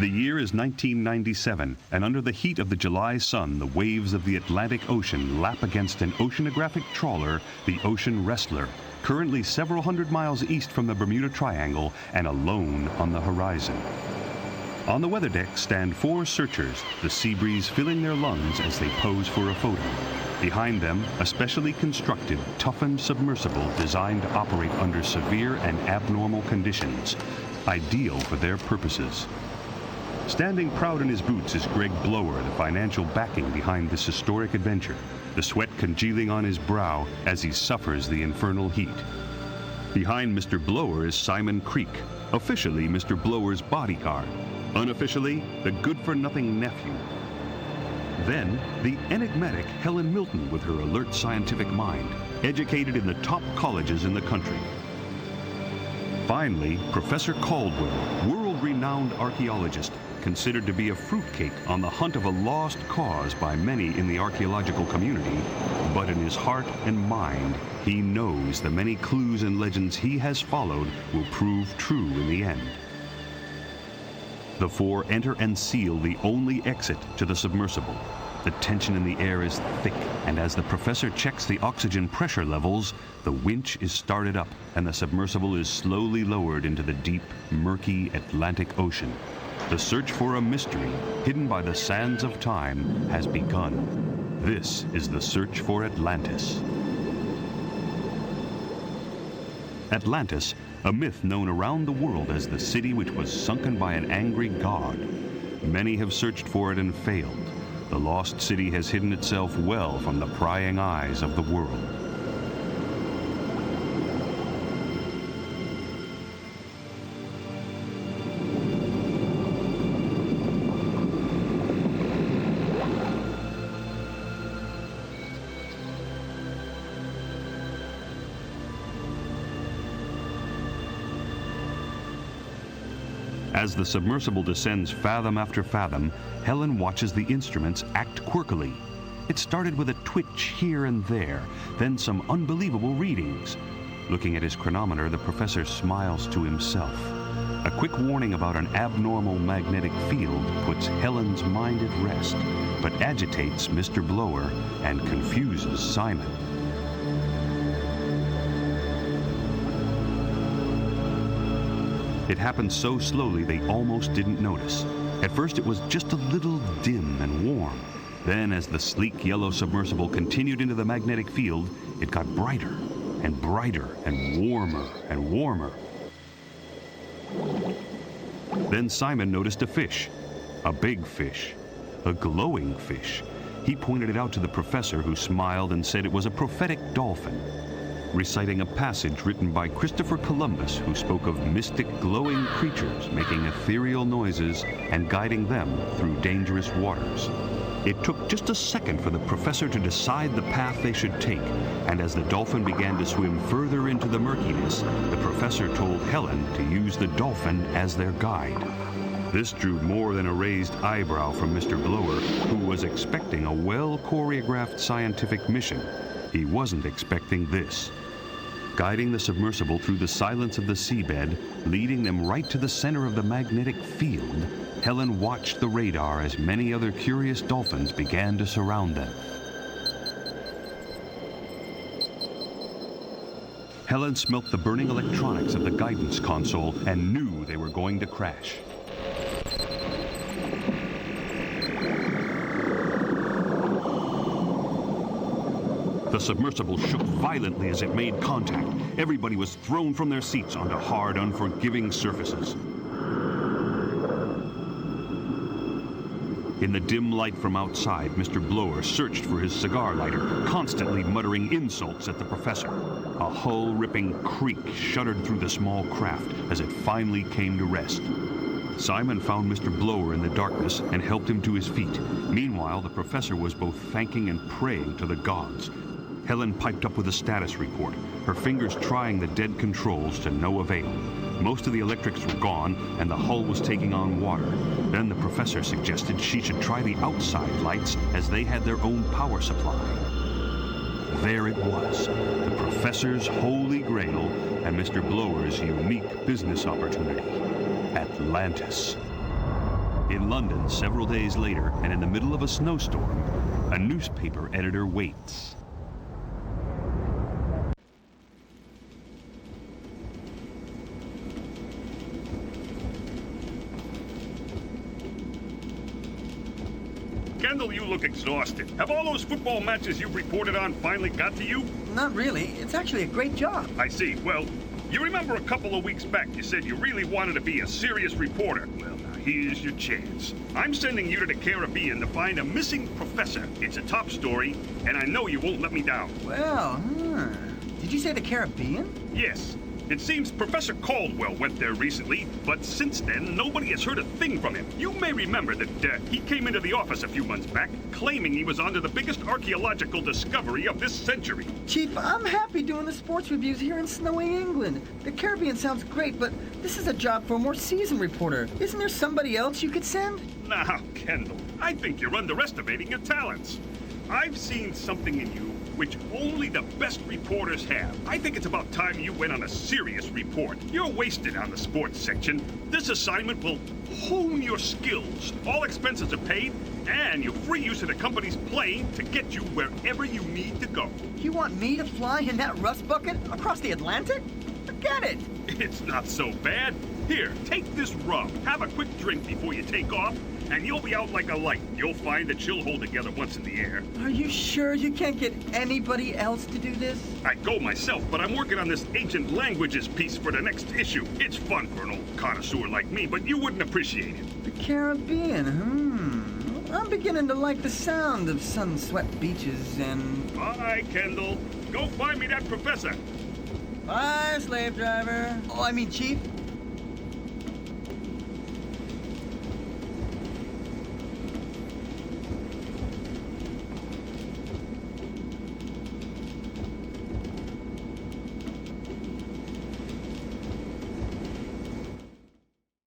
The year is 1997, and under the heat of the July sun, the waves of the Atlantic Ocean lap against an oceanographic trawler, the Ocean Wrestler, currently several hundred miles east from the Bermuda Triangle and alone on the horizon. On the weather deck stand 4 searchers, the sea breeze filling their lungs as they pose for a photo. Behind them, a specially constructed, toughened submersible designed to operate under severe and abnormal conditions, ideal for their purposes. Standing proud in his boots is Greg Blower, the financial backing behind this historic adventure, the sweat congealing on his brow as he suffers the infernal heat. Behind Mr. Blower is Simon Creek, officially Mr. Blower's bodyguard, unofficially the good-for-nothing nephew. Then, the enigmatic Helen Milton with her alert scientific mind, educated in the top colleges in the country. Finally, Professor Caldwell, world-renowned archaeologist, considered to be a fruitcake on the hunt of a lost cause by many in the archaeological community, but in his heart and mind, he knows the many clues and legends he has followed will prove true in the end. The 4 enter and seal the only exit to the submersible. The tension in the air is thick, and as the professor checks the oxygen pressure levels, the winch is started up and the submersible is slowly lowered into the deep, murky Atlantic Ocean. The search for a mystery hidden by the sands of time has begun. This is the search for Atlantis. Atlantis, a myth known around the world as the city which was sunken by an angry god. Many have searched for it and failed. The lost city has hidden itself well from the prying eyes of the world. As the submersible descends fathom after fathom, Helen watches the instruments act quirkily. It started with a twitch here and there, then some unbelievable readings. Looking at his chronometer, the professor smiles to himself. A quick warning about an abnormal magnetic field puts Helen's mind at rest, but agitates Mr. Blower and confuses Simon. It happened so slowly they almost didn't notice. At first it was just a little dim and warm. Then as the sleek yellow submersible continued into the magnetic field, it got brighter and brighter and warmer and warmer. Then Simon noticed a fish, a big fish, a glowing fish. He pointed it out to the professor, who smiled and said it was a prophetic dolphin, reciting a passage written by Christopher Columbus, who spoke of mystic glowing creatures making ethereal noises and guiding them through dangerous waters. It took just a second for the professor to decide the path they should take, and as the dolphin began to swim further into the murkiness, the professor told Helen to use the dolphin as their guide. This drew more than a raised eyebrow from Mr. Blower, who was expecting a well-choreographed scientific mission. He wasn't expecting this. Guiding the submersible through the silence of the seabed, leading them right to the center of the magnetic field, Helen watched the radar as many other curious dolphins began to surround them. Helen smelt the burning electronics of the guidance console and knew they were going to crash. The submersible shook violently as it made contact. Everybody was thrown from their seats onto hard, unforgiving surfaces. In the dim light from outside, Mr. Blower searched for his cigar lighter, constantly muttering insults at the professor. A hull-ripping creak shuddered through the small craft as it finally came to rest. Simon found Mr. Blower in the darkness and helped him to his feet. Meanwhile, the professor was both thanking and praying to the gods. Helen piped up with a status report, her fingers trying the dead controls to no avail. Most of the electrics were gone, and the hull was taking on water. Then the professor suggested she should try the outside lights, as they had their own power supply. There it was, the professor's holy grail and Mr. Blower's unique business opportunity, Atlantis. In London, several days later, and in the middle of a snowstorm, a newspaper editor waits. Kendall, you look exhausted. Have all those football matches you reported on finally got to you? Not really. It's actually a great job. I see. Well, you remember a couple of weeks back you said you really wanted to be a serious reporter. Well, now here's your chance. I'm sending you to the Caribbean to find a missing professor. It's a top story, and I know you won't let me down. Well, Did you say the Caribbean? Yes. It seems Professor Caldwell went there recently, but since then, nobody has heard a thing from him. You may remember that he came into the office a few months back, claiming he was onto the biggest archaeological discovery of this century. Chief, I'm happy doing the sports reviews here in snowy England. The Caribbean sounds great, but this is a job for a more seasoned reporter. Isn't there somebody else you could send? Now, Kendall, I think you're underestimating your talents. I've seen something in you which only the best reporters have. I think it's about time you went on a serious report. You're wasted on the sports section. This assignment will hone your skills. All expenses are paid, and you're free use of the company's plane to get you wherever you need to go. You want me to fly in that rust bucket across the Atlantic? Forget it. It's not so bad. Here, take this rum. Have a quick drink before you take off, and you'll be out like a light. You'll find that you'll hold together once in the air. Are you sure you can't get anybody else to do this? I'd go myself, but I'm working on this ancient languages piece for the next issue. It's fun for an old connoisseur like me, but you wouldn't appreciate it. The Caribbean, I'm beginning to like the sound of sun-swept beaches and... Bye, Kendall. Go find me that professor. Bye, slave driver. Oh, I mean, Chief.